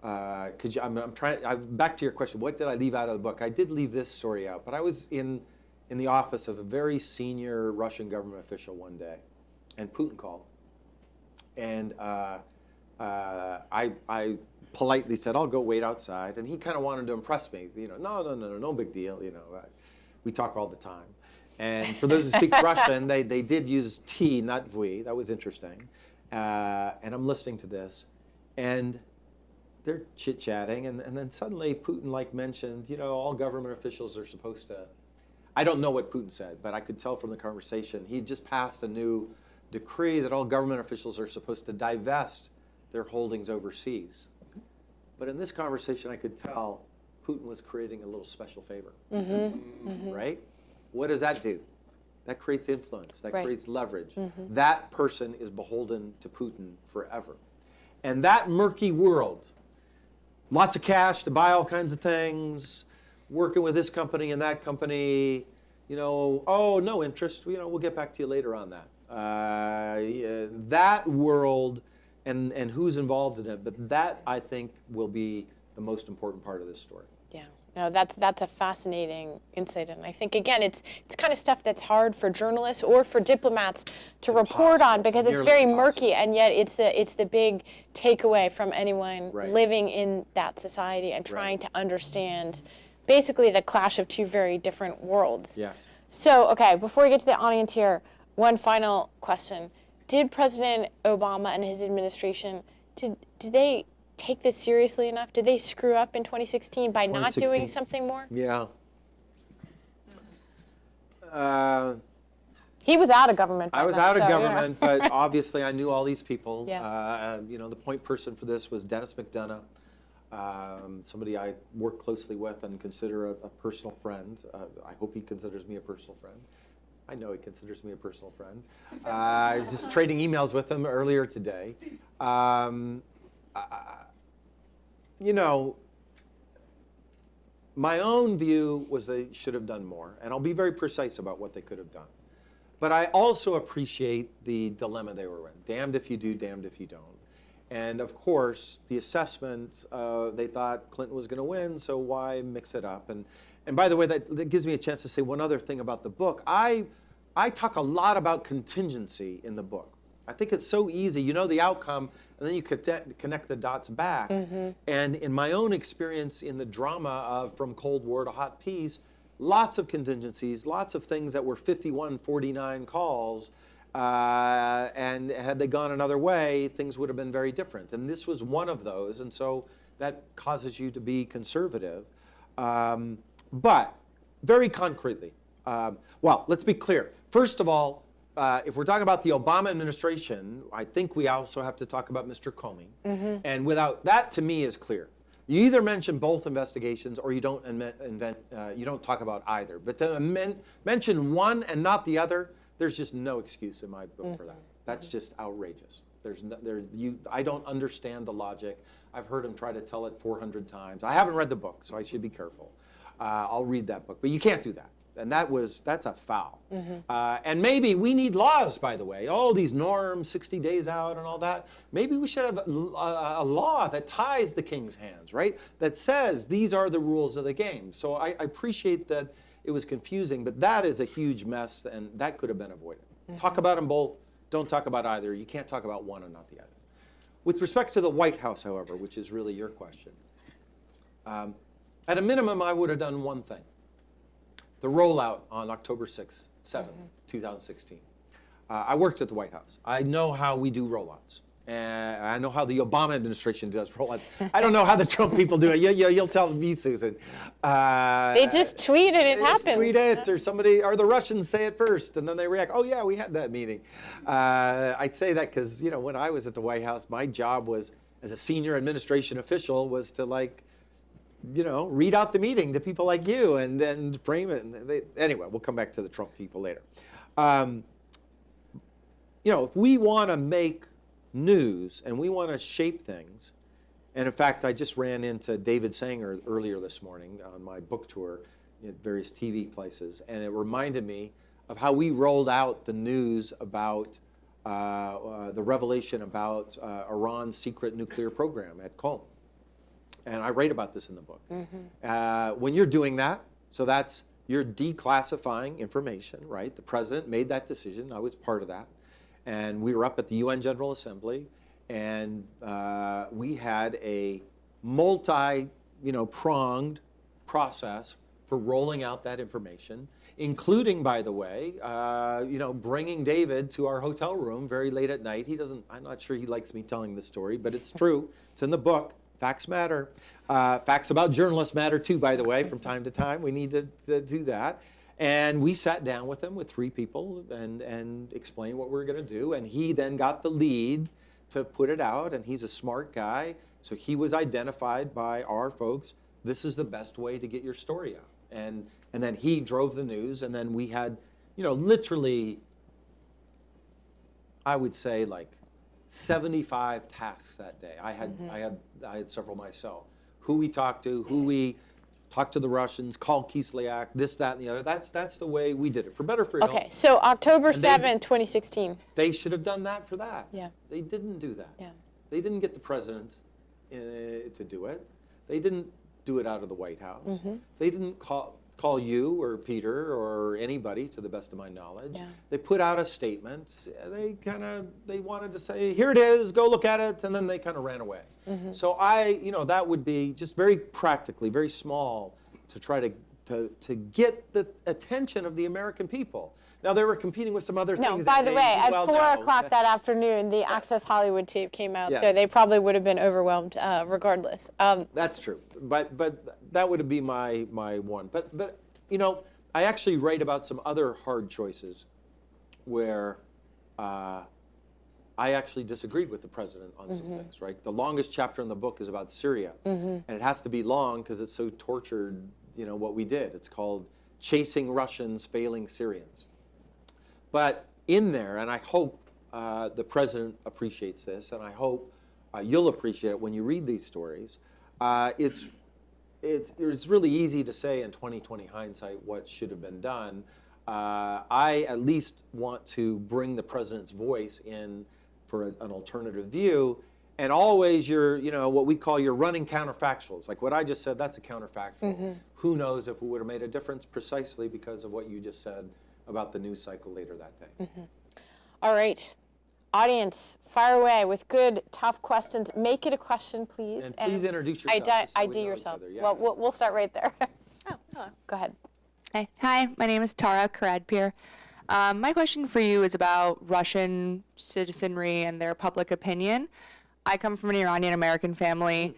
because back to your question, what did I leave out of the book? I did leave this story out, but I was in the office of a very senior Russian government official one day, and Putin called. And I politely said, I'll go wait outside. And he kind of wanted to impress me. No big deal. We talk all the time. And for those who speak Russian, they did use T, not V. That was interesting. And I'm listening to this. And they're chit-chatting. And then suddenly Putin mentioned, all government officials are supposed to. I don't know what Putin said, but I could tell from the conversation. He just passed a new decree that all government officials are supposed to divest their holdings overseas. But in this conversation, I could tell Putin was creating a little special favor, right? What does that do? That creates influence. That creates leverage. That person is beholden to Putin forever. And that murky world, lots of cash to buy all kinds of things, working with this company and that company, no interest. We'll get back to you later on that. That world and who's involved in it, but that I think will be the most important part of this story. Yeah, no, that's a fascinating insight, and I think again, it's kind of stuff that's hard for journalists or for diplomats to report on because it's very murky, and yet it's the big takeaway from anyone living in that society and trying to understand basically the clash of two very different worlds. Yes. So, okay, before we get to the audience here, one final question. Did President Obama and his administration, did they take this seriously enough? Did they screw up in 2016 by not doing something more? Yeah. He was out of government. I was then, out of so, government, but obviously I knew all these people. Yeah. The point person for this was Dennis McDonough, somebody I work closely with and consider a personal friend. I hope he considers me a personal friend. I know he considers me a personal friend. I was just trading emails with him earlier today. My own view was they should have done more, and I'll be very precise about what they could have done. But I also appreciate the dilemma they were in. Damned if you do, damned if you don't. And of course, the assessment, they thought Clinton was going to win, so why mix it up? And by the way, that gives me a chance to say one other thing about the book. I talk a lot about contingency in the book. I think it's so easy. You know the outcome, and then you connect the dots back. Mm-hmm. And in my own experience in the drama of From Cold War to Hot Peace, lots of contingencies, lots of things that were 51-49 calls, and had they gone another way, things would have been very different. And this was one of those, and so that causes you to be conservative. But very concretely, well, let's be clear. First of all, if we're talking about the Obama administration, I think we also have to talk about Mr. Comey. Mm-hmm. And without that, to me, is clear. You either mention both investigations or you don't you don't talk about either. But to mention one and not the other, there's just no excuse in my book for that. That's just outrageous. I don't understand the logic. I've heard him try to tell it 400 times. I haven't read the book, so I should be careful. I'll read that book, but you can't do that. And that's a foul. Mm-hmm. And maybe we need laws, by the way, all these norms, 60 days out and all that. Maybe we should have a law that ties the king's hands, right? That says these are the rules of the game. So I appreciate that it was confusing, but that is a huge mess, and that could have been avoided. Mm-hmm. Talk about them both. Don't talk about either. You can't talk about one and not the other. With respect to the White House, however, which is really your question, at a minimum, I would have done one thing. The rollout on October 7th, 2016. I worked at the White House. I know how we do rollouts. And I know how the Obama administration does rollouts. I don't know how the Trump people do it. You'll tell me, Susan. They just tweet it, it happens. Tweet it, or the Russians say it first, and then they react, oh yeah, we had that meeting. I say that because, when I was at the White House, my job was, as a senior administration official, was to read out the meeting to people like you and then frame it. Anyway, we'll come back to the Trump people later. If we want to make news and we want to shape things, and in fact, I just ran into David Sanger earlier this morning on my book tour at various TV places, and it reminded me of how we rolled out the news about the revelation about Iran's secret nuclear program at Qom. And I write about this in the book. Mm-hmm. When you're doing that, so you're declassifying information, right? The president made that decision. I was part of that. And we were up at the UN General Assembly, and we had a multi-pronged process for rolling out that information, including, by the way, bringing David to our hotel room very late at night. I'm not sure he likes me telling this story, but it's true. It's in the book. Facts matter. Facts about journalists matter too, by the way, from time to time. We need to do that. And we sat down with him, with 3 people, and explained what we were going to do. And he then got the lead to put it out, and he's a smart guy. So he was identified by our folks. This is the best way to get your story out. And then he drove the news, and then we had, literally, I would say 75 tasks that day. I had several myself. Who we talked to, the Russians, call Kislyak, this, that, and the other. That's the way we did it, for better, for ill. Okay, so October 7th, 2016. They should have done that for that. Yeah. They didn't do that. Yeah. They didn't get the president to do it. They didn't do it out of the White House. Mm-hmm. They didn't call you or Peter or anybody, to the best of my knowledge. Yeah. They put out a statement. They wanted to say, here it is, go look at it, and then they kind of ran away. Mm-hmm. So that would be just very practically, very small, to try to get the attention of the American people. Now, they were competing with some other things. No, by the way, at 4 o'clock that afternoon, the Access Hollywood tape came out, so they probably would have been overwhelmed regardless. That's true, but that would be my one. But I actually write about some other hard choices where I actually disagreed with the president on some things, right? The longest chapter in the book is about Syria. And it has to be long because it's so tortured, what we did. It's called Chasing Russians, Failing Syrians. But in there, and I hope the president appreciates this, and I hope you'll appreciate it when you read these stories, it's really easy to say in 2020 hindsight what should have been done. I at least want to bring the president's voice in for an alternative view, and always what we call your running counterfactuals. Like what I just said, that's a counterfactual. Who knows if it would have made a difference precisely because of what you just said about the news cycle later that day. All right. Audience, fire away with good, tough questions. Make it a question, please. And please introduce yourself. ID yourself. Yeah. Well, we'll start right there. Oh, hello. Go ahead. Hi, my name is Tara Karadpir. My question for you is about Russian citizenry and their public opinion. I come from an Iranian American family.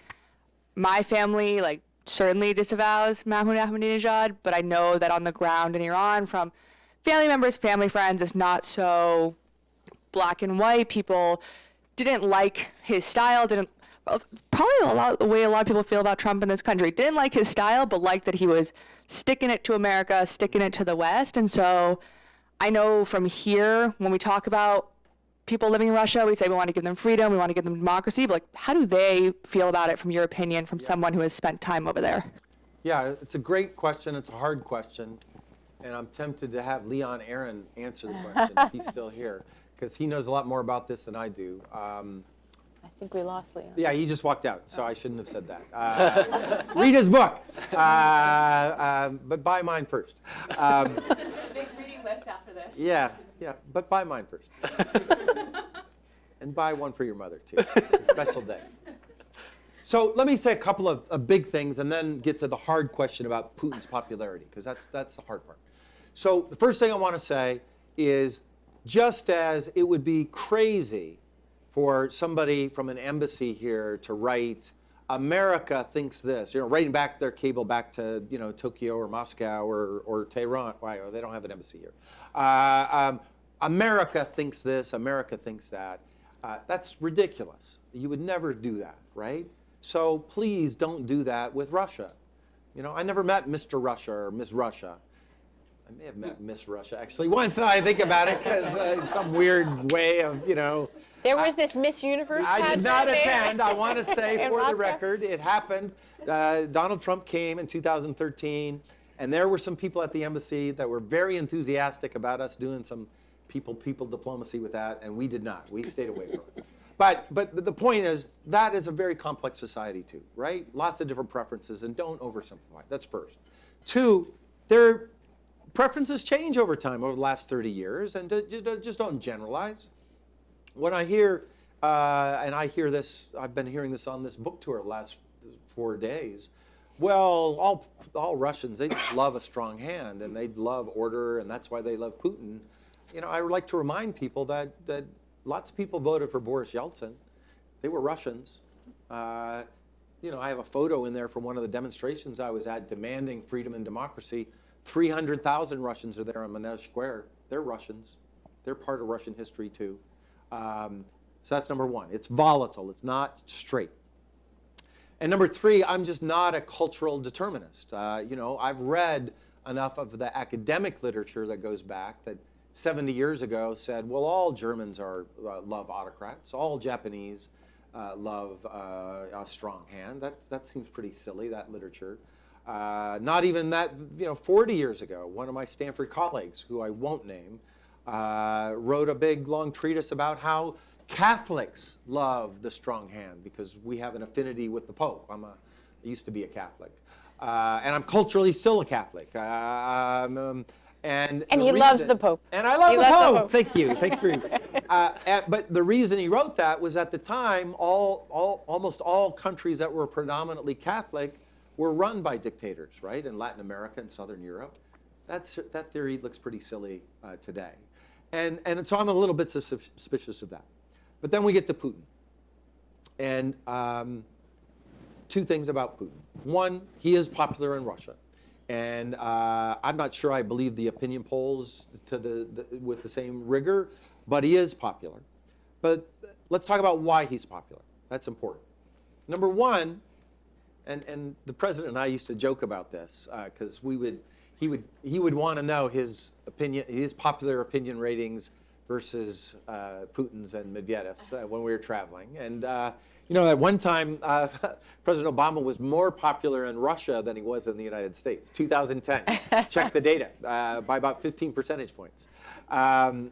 My family, certainly disavows Mahmoud Ahmadinejad, but I know that on the ground in Iran, from family members, family friends, it's not so black and white. People didn't like his style, probably the way a lot of people feel about Trump in this country. Didn't like his style, but liked that he was sticking it to America, sticking it to the West. And so I know from here, when we talk about people living in Russia, we say we want to give them freedom, we want to give them democracy, but how do they feel about it from your opinion, from someone who has spent time over there? Yeah, it's a great question. It's a hard question. And I'm tempted to have Leon Aaron answer the question if he's still here, because he knows a lot more about this than I do. I think we lost Leon. Yeah, he just walked out, so I shouldn't have said that. Read his book, but buy mine first. Big reading list after this. Yeah, but buy mine first. And buy one for your mother, too. It's a special day. So let me say a couple of big things and then get to the hard question about Putin's popularity, because that's the hard part. So the first thing I want to say is, just as it would be crazy for somebody from an embassy here to write, America thinks this, writing back their cable back to, Tokyo or Moscow or Tehran. Why? They don't have an embassy here. America thinks this, America thinks that. That's ridiculous. You would never do that, right? So please don't do that with Russia. I never met Mr. Russia or Miss Russia. I may have met Miss Russia, actually, once now I think about it, because some weird way of, There was this Miss Universe I did not pageant attend. I want to say, in for the Moscow. record, it happened. Donald Trump came in 2013, and there were some people at the embassy that were very enthusiastic about us doing some people diplomacy with that, and we did not. We stayed away from it. But the point is, that is a very complex society too, right? Lots of different preferences, and don't oversimplify. That's first. Two, their preferences change over time, over the last 30 years, and just don't generalize. When I hear, and I hear this, I've been hearing this on this book tour the last 4 days, well, all Russians, they just love a strong hand, and they love order, and that's why they love Putin. I would like to remind people that lots of people voted for Boris Yeltsin. They were Russians. I have a photo in there from one of the demonstrations I was at demanding freedom and democracy. 300,000 Russians are there on Manoj Square. They're Russians. They're part of Russian history too. So that's number one. It's volatile. It's not straight. And number three, I'm just not a cultural determinist. I've read enough of the academic literature that goes back that 70 years ago said, well, all Germans love autocrats. All Japanese love a strong hand. That seems pretty silly, that literature. Not even that, 40 years ago, one of my Stanford colleagues, who I won't name, wrote a big, long treatise about how Catholics love the strong hand because we have an affinity with the Pope. I used to be a Catholic. And I'm culturally still a Catholic. And he loves the Pope. And I love He the loves Pope. the Pope. Thank you. But the reason he wrote that was at the time, almost all countries that were predominantly Catholic were run by dictators, right? In Latin America and Southern Europe. That theory looks pretty silly today. And so I'm a little bit suspicious of that. But then we get to Putin. And two things about Putin. One, he is popular in Russia. And I'm not sure I believe the opinion polls with the same rigor, but he is popular. But let's talk about why he's popular. That's important. Number one, and the president and I used to joke about this because he would want to know his popular opinion ratings versus Putin's and Medvedev's when we were traveling. And at one time, President Obama was more popular in Russia than he was in the United States. 2010, check the data, by about 15 percentage points. But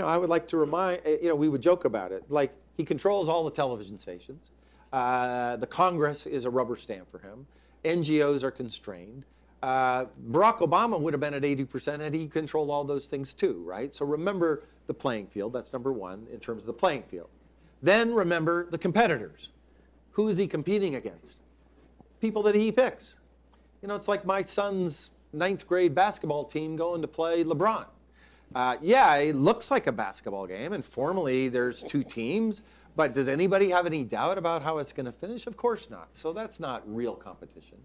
I would like to remind, we would joke about it. Like, he controls all the television stations. The Congress is a rubber stamp for him. NGOs are constrained. Barack Obama would have been at 80% and he controlled all those things too, right? So remember the playing field. That's number one in terms of the playing field. Then remember the competitors. Who is he competing against? People that he picks. It's like my son's 9th grade basketball team going to play LeBron. Yeah, it looks like a basketball game, and formally there's 2 teams, but does anybody have any doubt about how it's going to finish? Of course not. So that's not real competition.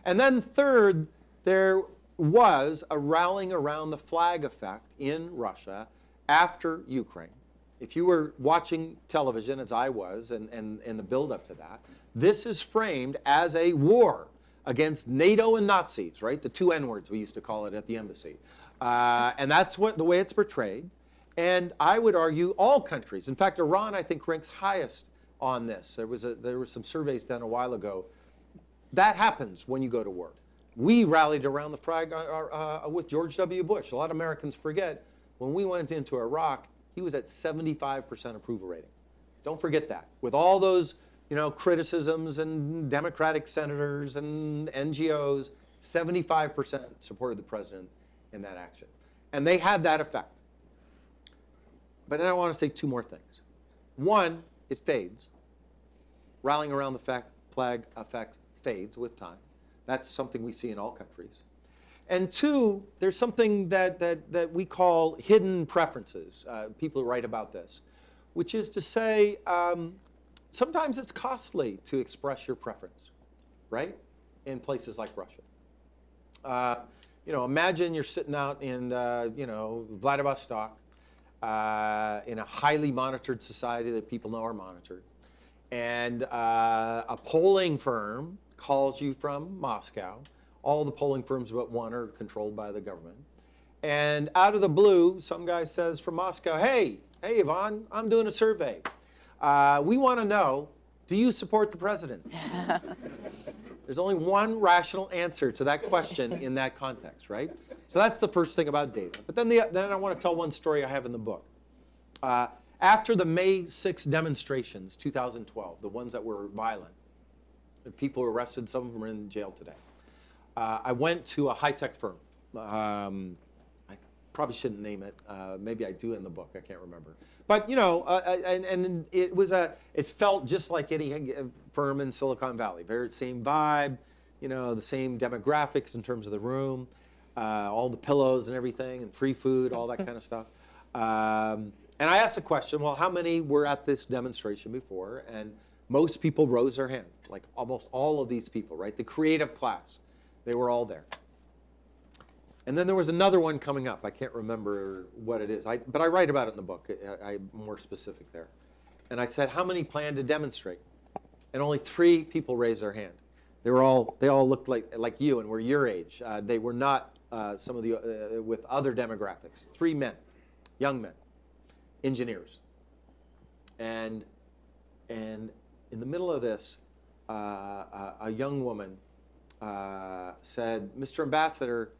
And then third, there was a rallying around the flag effect in Russia after Ukraine. If you were watching television, as I was, and the build-up to that, this is framed as a war against NATO and Nazis, right? The 2 N-words we used to call it at the embassy. And that's the way it's portrayed. And I would argue all countries, in fact, Iran, I think, ranks highest on this. There were some surveys done a while ago. That happens when you go to war. We rallied around the flag with George W. Bush. A lot of Americans forget when we went into Iraq, he was at 75% approval rating. Don't forget that. With all those criticisms and Democratic senators and NGOs, 75% supported the president in that action. And they had that effect. But then I want to say 2 more things. One, it fades. Rallying around the flag effect fades with time. That's something we see in all countries. And 2, there's something that we call hidden preferences. People who write about this, which is to say, sometimes it's costly to express your preference, right? In places like Russia. Imagine you're sitting out in, Vladivostok, in a highly monitored society that people know are monitored, and a polling firm calls you from Moscow. All the polling firms but one are controlled by the government. And out of the blue, some guy says from Moscow, hey, Yvonne, I'm doing a survey. We want to know, do you support the president? There's only one rational answer to that question in that context, right? So that's the first thing about data. But then I want to tell one story I have in the book. After the May 6 demonstrations, 2012, the ones that were violent, and people were arrested, some of them are in jail today. I went to a high-tech firm. I probably shouldn't name it. Maybe I do in the book. I can't remember. But and it felt just like any firm in Silicon Valley. Very same vibe, the same demographics in terms of the room, all the pillows and everything, and free food, all that kind of stuff. And I asked the question, well, how many were at this demonstration before? And most people rose their hand, like almost all of these people, right? The creative class, they were all there. And then there was another one coming up. I can't remember what it is, but I write about it in the book. I'm more specific there. And I said, how many plan to demonstrate? And only 3 people raised their hand. They all looked like you and were your age. They were not some of the with other demographics. 3 men, young men, engineers. And in the middle of this, a young woman said, Mr. Ambassador,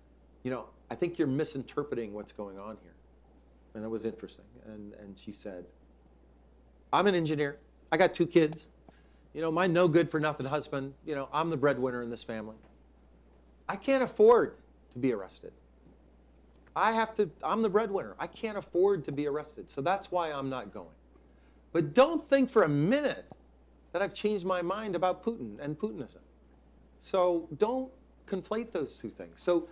I think you're misinterpreting what's going on here. And that was interesting. And she said, I'm an engineer. I got 2 kids. My no good for nothing husband. I'm the breadwinner in this family. I can't afford to be arrested. I'm the breadwinner. I can't afford to be arrested. So that's why I'm not going. But don't think for a minute that I've changed my mind about Putin and Putinism. So don't conflate those 2 things. So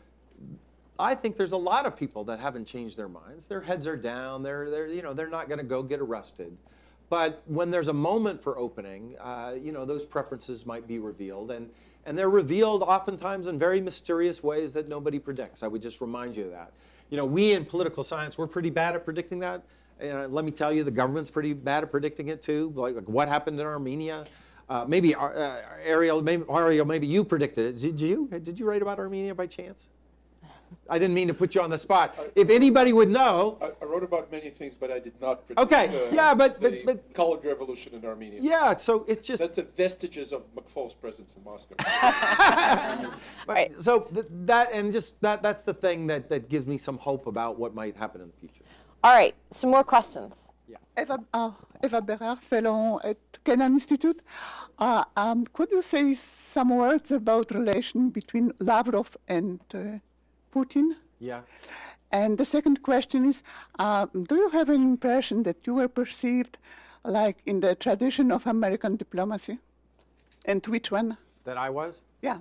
I think there's a lot of people that haven't changed their minds. Their heads are down. They're not going to go get arrested. But when there's a moment for opening, those preferences might be revealed. And they're revealed oftentimes in very mysterious ways that nobody predicts. I would just remind you of that. We in political science, we're pretty bad at predicting that. Let me tell you, the government's pretty bad at predicting it too. Like what happened in Armenia. Maybe Ariel, maybe you predicted it. Did you write about Armenia by chance? I didn't mean to put you on the spot. If anybody would know. I wrote about many things, but I did not predict but colored revolution in Armenia. Yeah, so it's just. That's the vestiges of McFaul's presence in Moscow. Right. So that's the thing that gives me some hope about what might happen in the future. All right, some more questions. Eva Berard, fellow at Kennan Institute. Could you say some words about relation between Lavrov and Putin? Yeah. And the second question is, do you have an impression that you were perceived like in the tradition of American diplomacy? And which one? That I was? Yeah.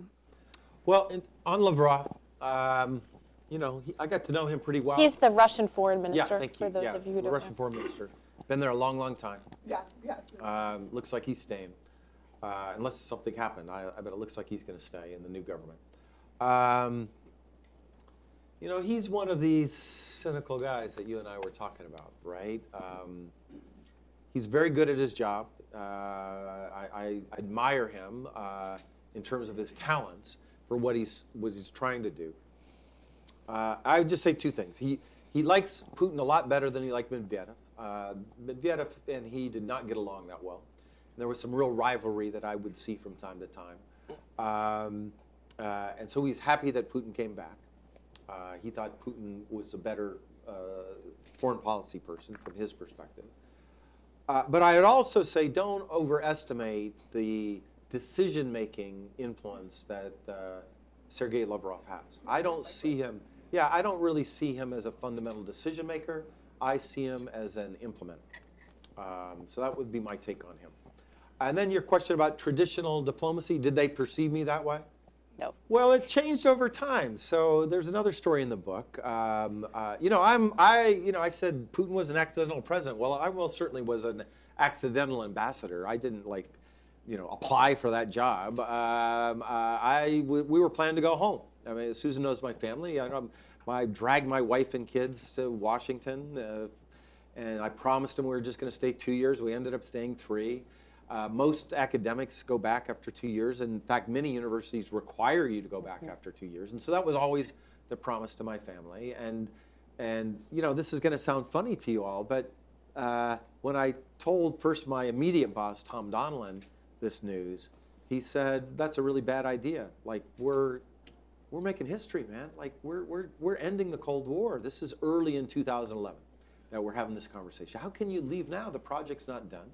Well, on Lavrov, I got to know him pretty well. He's the Russian foreign minister, thank you. for those of you who the don't Russian know. foreign minister. Been there a long, long time. Yeah. Looks like he's staying. Unless something happened. I bet it looks like he's going to stay in the new government. He's one of these cynical guys that you and I were talking about, right? He's very good at his job. I admire him in terms of his talents for what he's trying to do. I would just say two things. He likes Putin a lot better than he liked Medvedev. Medvedev and he did not get along that well. And there was some real rivalry that I would see from time to time. And so he's happy that Putin came back. He thought Putin was a better foreign policy person from his perspective. But I would also say don't overestimate the decision-making influence that Sergei Lavrov has. I don't really see him as a fundamental decision maker. I see him as an implementer. So that would be my take on him. And then your question about traditional diplomacy, did they perceive me that way? No. Well, it changed over time. So there's another story in the book. I said Putin was an accidental president. Well, I most certainly was an accidental ambassador. I didn't apply for that job. We were planning to go home. I mean, Susan knows my family. I dragged my wife and kids to Washington, and I promised them we were just going to stay 2 years. We ended up staying 3. Most academics go back after 2 years. In fact, many universities require you to go back after 2 years. And so that was always the promise to my family. And this is going to sound funny to you all, but when I told first my immediate boss, Tom Donilon, this news, he said, "That's a really bad idea. Like we're making history, man. Like we're ending the Cold War. This is early in 2011 that we're having this conversation. How can you leave now? The project's not done."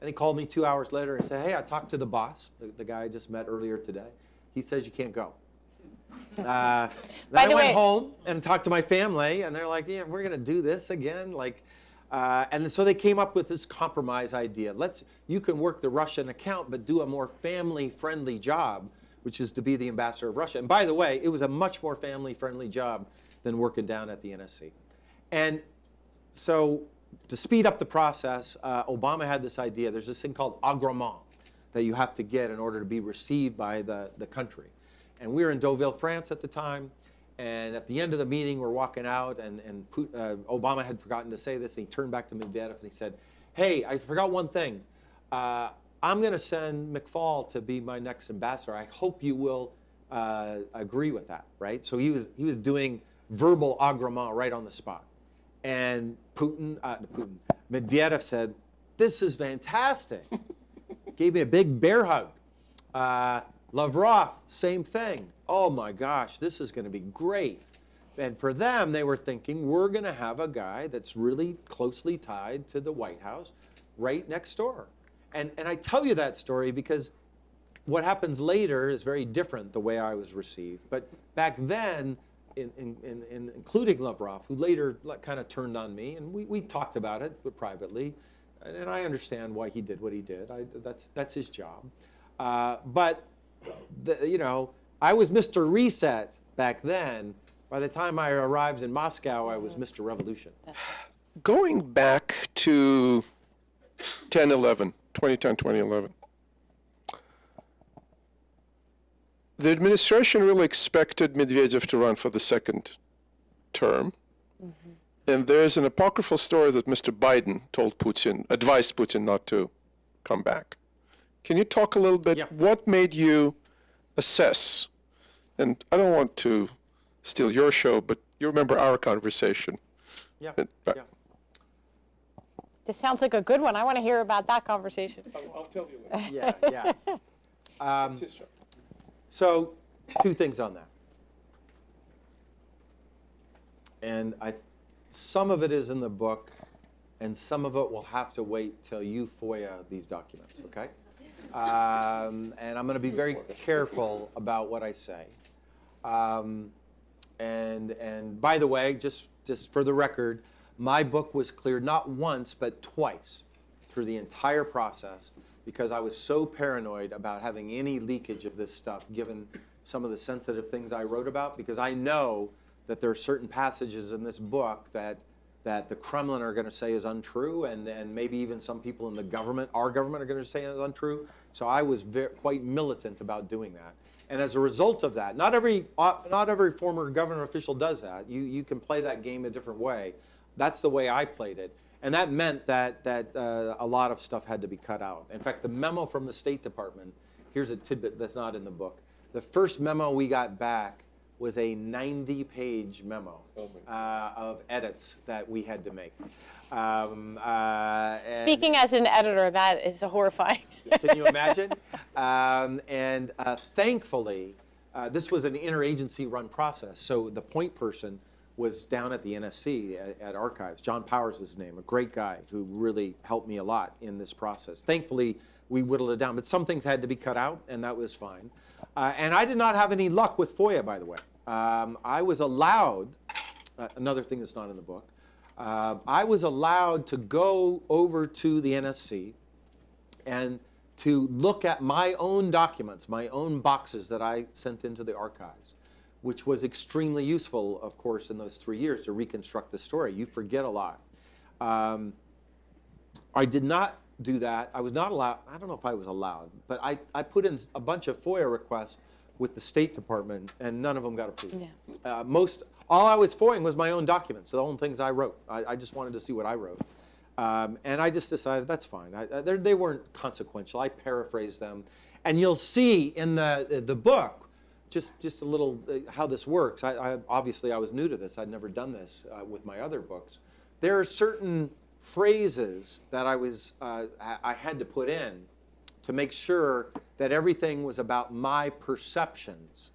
And he called me 2 hours later and said, "Hey, I talked to the boss, the guy I just met earlier today. He says you can't go." Then I went home and talked to my family, and they're like, "Yeah, we're going to do this again." And so they came up with this compromise idea. You can work the Russian account, but do a more family-friendly job, which is to be the ambassador of Russia. And by the way, it was a much more family-friendly job than working down at the NSC. And so to speed up the process, Obama had this idea. There's this thing called agrément that you have to get in order to be received by the country. And we were in Deauville, France at the time. And at the end of the meeting, we're walking out, and Obama had forgotten to say this, and he turned back to Medvedev and he said, "Hey, I forgot one thing. I'm going to send McFaul to be my next ambassador. I hope you will agree with that," right? So he was doing verbal agrément right on the spot. And Medvedev said, "This is fantastic." Gave me a big bear hug. Lavrov, same thing. "Oh my gosh, this is going to be great." And for them, they were thinking, we're going to have a guy that's really closely tied to the White House right next door. And I tell you that story because what happens later is very different the way I was received. But back then, including Lavrov, who later kind of turned on me, and we talked about it privately, and I understand why he did what he did. That's his job. But I was Mr. Reset back then. By the time I arrived in Moscow, I was Mr. Revolution. Going back to 2010, 2011. The administration really expected Medvedev to run for the second term. And there's an apocryphal story that Mr. Biden told Putin, advised Putin not to come back. Can you talk a little bit? Yeah. What made you assess? And I don't want to steal your show, but you remember our conversation. Yeah. Back- Yeah. This sounds like a good one. I want to hear about that conversation. I'll tell you later. Yeah. Yeah. It's his show. So, two things on that. And some of it is in the book, and some of it will have to wait till you FOIA these documents, okay? And I'm going to be very careful about what I say. And by the way, just for the record, my book was cleared not once, but twice through the entire process because I was so paranoid about having any leakage of this stuff, given some of the sensitive things I wrote about, because I know that there are certain passages in this book that the Kremlin are going to say is untrue, and maybe even some people in the government, our government, are going to say is untrue. So I was quite militant about doing that. And as a result of that, not every former government official does that. You can play that game a different way. That's the way I played it. And that meant that a lot of stuff had to be cut out. In fact, the memo from the State Department, here's a tidbit that's not in the book. The first memo we got back was a 90-page memo of edits that we had to make. Speaking as an editor, that is horrifying. Can you imagine? Thankfully, this was an interagency run process. So the point person was down at the NSC at Archives. John Powers is his name, a great guy who really helped me a lot in this process. Thankfully, we whittled it down, but some things had to be cut out, and that was fine. And I did not have any luck with FOIA, by the way. I was allowed, another thing that's not in the book, I was allowed to go over to the NSC and to look at my own documents, my own boxes that I sent into the archives, which was extremely useful, of course, in those 3 years to reconstruct the story. You forget a lot. I did not do that. I was not allowed, I don't know if I was allowed, but I put in a bunch of FOIA requests with the State Department, and none of them got approved. Yeah. All I was FOIAing was my own documents, the own things I wrote. I just wanted to see what I wrote. And I just decided that's fine. They weren't consequential. I paraphrased them. And you'll see in the book, just a little how this works. Obviously, I was new to this. I'd never done this with my other books. There are certain phrases that I had to put in to make sure that everything was about my perceptions,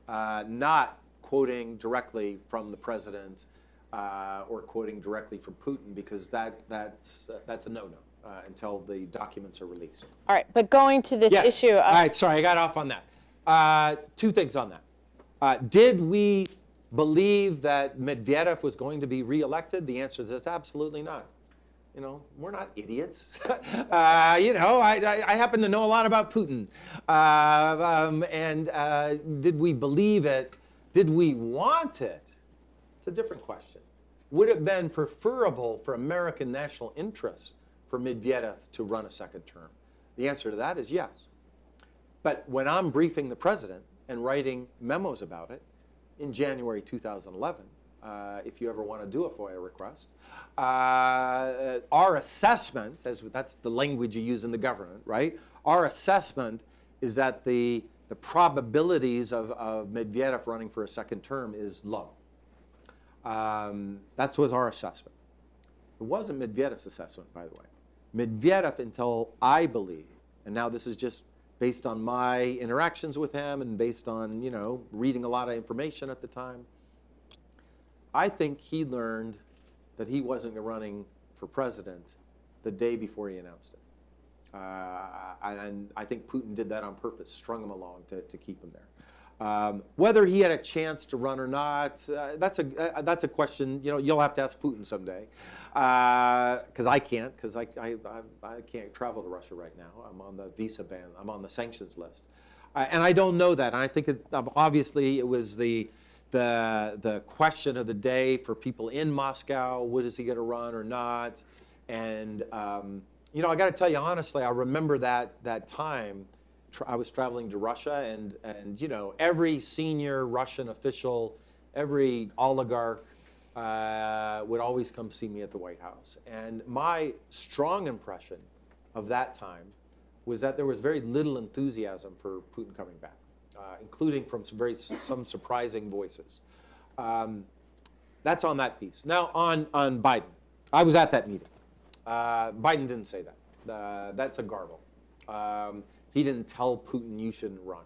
not quoting directly from the president or quoting directly from Putin, because that's a no-no until the documents are released. All right, but going to this issue of... All right, sorry, I got off on that. Two things on that. Did we believe that Medvedev was going to be reelected? The answer is absolutely not. You know, we're not idiots. You know, I happen to know a lot about Putin. Did we believe it? Did we want it? It's a different question. Would it have been preferable for American national interest for Medvedev to run a second term? The answer to that is yes. But when I'm briefing the president and writing memos about it in January 2011, if you ever want to do a FOIA request, our assessment, that's the language you use in the government, right? Our assessment is that the probabilities of Medvedev running for a second term is low. That was our assessment. It wasn't Medvedev's assessment, by the way. Medvedev, until I believe, and now this is just based on my interactions with him and based on, you know, reading a lot of information at the time, I think he learned that he wasn't running for president the day before he announced it. And I think Putin did that on purpose, strung him along to keep him there. Whether he had a chance to run or not, that's a question, you know, you'll have to ask Putin someday. Because I can't travel to Russia right now. I'm on the visa ban. I'm on the sanctions list. And I don't know that. And I think obviously it was the question of the day for people in Moscow. Is he going to run or not? And You know, I got to tell you honestly, I remember that time. I was traveling to Russia, and you know, every senior Russian official, every oligarch would always come see me at the White House. And my strong impression of that time was that there was very little enthusiasm for Putin coming back, including from some surprising voices. That's on that piece. Now on Biden. I was at that meeting. Biden didn't say that. That's a garble. He didn't tell Putin you shouldn't run.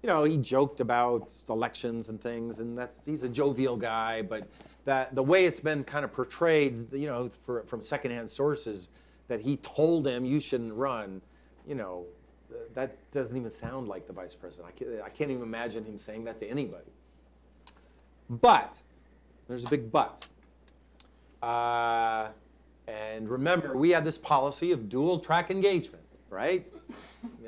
You know, he joked about elections and things, and he's a jovial guy, but the way it's been kind of portrayed, you know, from secondhand sources, that he told him you shouldn't run, you know, that doesn't even sound like the vice president. I can't even imagine him saying that to anybody. But, there's a big but. And remember, we had this policy of dual track engagement, right?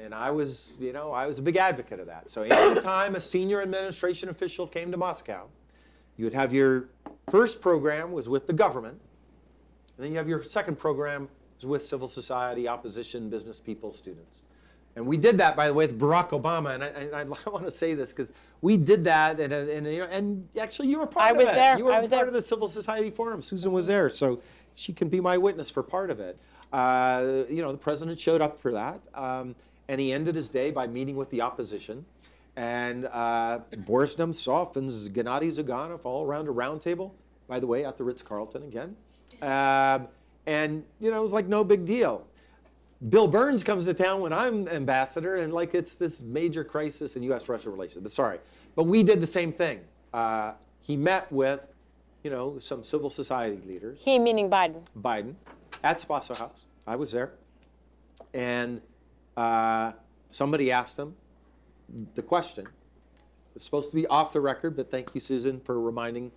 And I was a big advocate of that. So any time a senior administration official came to Moscow, you would have your first program was with the government, and then you have your second program was with civil society, opposition, business people, students. And we did that, by the way, with Barack Obama. And I want to say this because we did that, and actually you were part of it. I was there. You were part of the Civil Society Forum. Susan was there, so she can be my witness for part of it. You know, the president showed up for that, and he ended his day by meeting with the opposition. And Boris Nemtsov and Gennady Zyuganov all around a round table, by the way, at the Ritz-Carlton again. And, you know, it was like no big deal. Bill Burns comes to town when I'm ambassador, and like it's this major crisis in U.S. Russia relations. But sorry, but we did the same thing. He met with, you know, some civil society leaders. He meaning Biden. Biden, at Spaso House. I was there, and somebody asked him the question. It's supposed to be off the record, but thank you, Susan, for reminding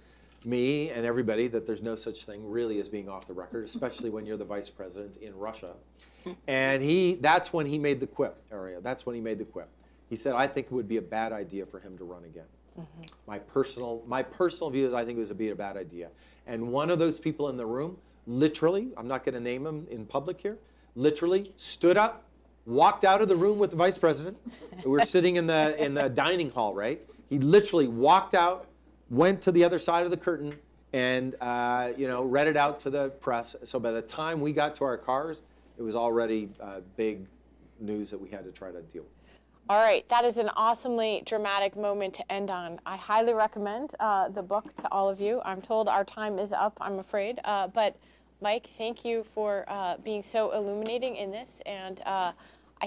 me and everybody that there's no such thing really as being off the record, especially when you're the vice president in Russia. And that's when he made the quip, Aria. That's when he made the quip. He said, I think it would be a bad idea for him to run again. Mm-hmm. My personal view is I think it would be a bad idea. And one of those people in the room, literally, I'm not going to name him in public here, literally stood up, walked out of the room with the vice president. We're sitting in the dining hall, right? He literally walked out, went to the other side of the curtain, and read it out to the press. So by the time we got to our cars, it was already big news that we had to try to deal with. All right, that is an awesomely dramatic moment to end on. I highly recommend the book to all of you. I'm told our time is up, I'm afraid. But Mike, thank you for being so illuminating in this. And I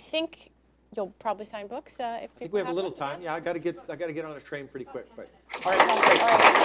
think you'll probably sign books if people I think we have a little them. time. Yeah, I got to get on a train pretty quick. All right.